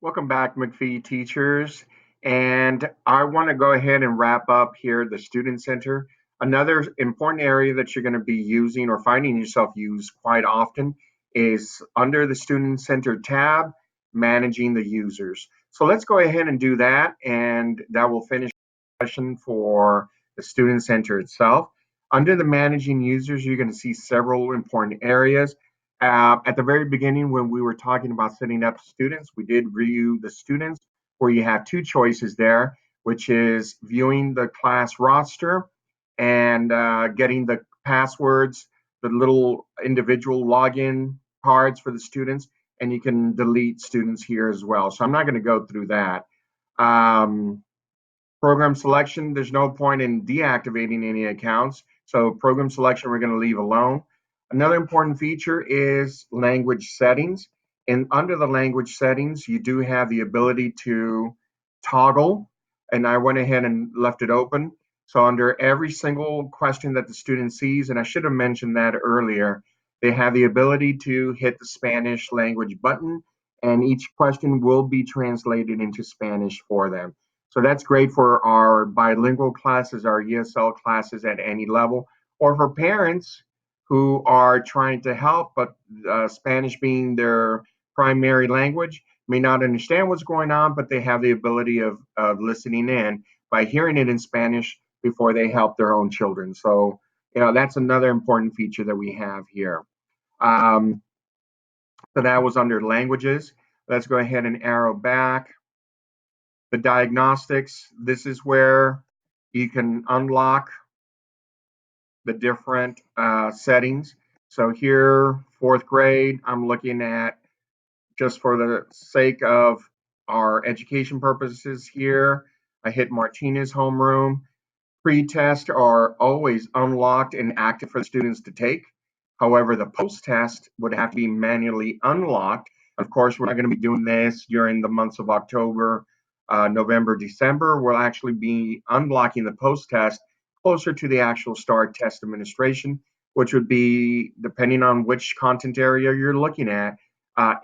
Welcome back, McPhee teachers. And I want to go ahead and wrap up here the Student Center. Another important area that you're going to be using or finding yourself use quite often is under the Student Center tab, managing the users. So let's go ahead and do that, and that will finish the session for the Student Center itself. Under the managing users, you're going to see several important areas. At the very beginning, when we were talking about setting up students, we did view the students where you have two choices there, which is viewing the class roster and getting the passwords, the little individual login cards for the students, and you can delete students here as well. So I'm not going to go through that. Um, Program selection, there's no point in deactivating any accounts. So program selection, we're going to leave alone. Another important feature is language settings. And under the language settings, you do have the ability to toggle. And I went ahead and left it open. So under every single question that the student sees, and I should have mentioned that earlier, they have the ability to hit the Spanish language button, and each question will be translated into Spanish for them. So that's great for our bilingual classes, our ESL classes at any level, or for parents who are trying to help, but Spanish being their primary language, may not understand what's going on, but they have the ability of listening in by hearing it in Spanish before they help their own children. So, that's another important feature that we have here. Um, so that was under languages. Let's go ahead and arrow back. The diagnostics, this is where you can unlock the different settings. So here, fourth grade, I'm looking at, just for the sake of our education purposes here, I hit Martinez homeroom. Pre-test are always unlocked and active for the students to take. However, the post-test would have to be manually unlocked. Of course, we're not going to be doing this during the months of October, November, December. We'll actually be unblocking the post-test closer to the actual start test administration, which would be, depending on which content area you're looking at,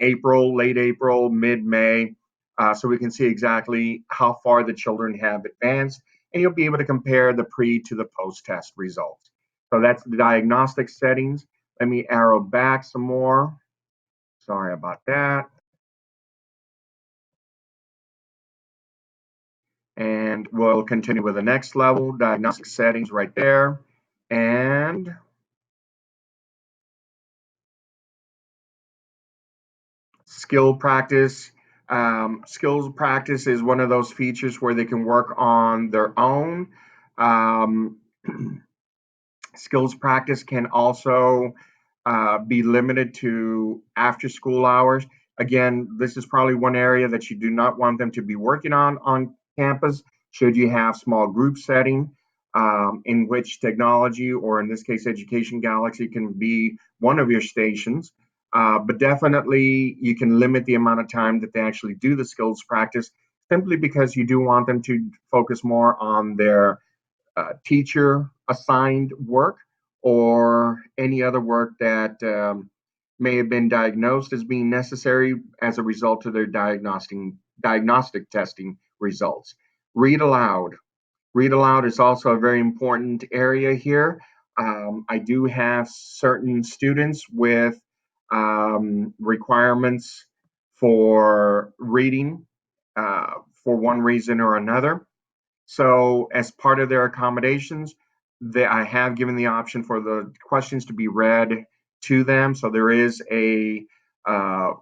April, late April, mid-May, so we can see exactly how far the children have advanced, and you'll be able to compare the pre to the post-test results. So that's the diagnostic settings. Let me arrow back some more. Sorry about that. And we'll continue with the next level, diagnostic settings right there. And skill practice. Skills practice is one of those features where they can work on their own. Um, Skills practice can also be limited to after school hours. Again, this is probably one area that you do not want them to be working on campus. Should you have small group setting in which technology, or in this case, Education Galaxy, can be one of your stations. But definitely, you can limit the amount of time that they actually do the skills practice, simply because you do want them to focus more on their teacher assigned work or any other work that may have been diagnosed as being necessary as a result of their diagnostic testing results. Read aloud. Read aloud is also a very important area here. I do have certain students with requirements for reading for one reason or another. So, as part of their accommodations, I have given the option for the questions to be read to them. So there is a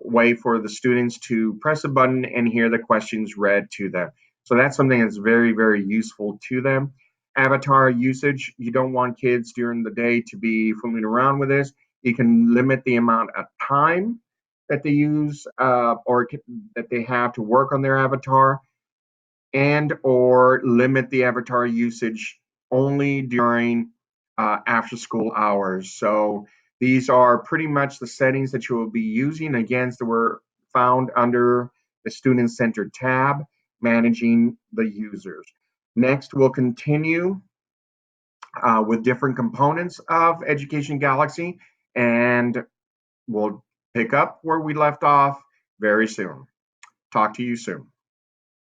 way for the students to press a button and hear the questions read to them. So that's something that's very, very useful to them. Avatar usage, you don't want kids during the day to be fooling around with this. You can limit the amount of time that they use or that they have to work on their avatar, and or limit the avatar usage only during after school hours. So these are pretty much the settings that you will be using. Again, that were found under the Student Center tab, managing the users. Next, we'll continue with different components of Education Galaxy, and we'll pick up where we left off very soon. Talk to you soon.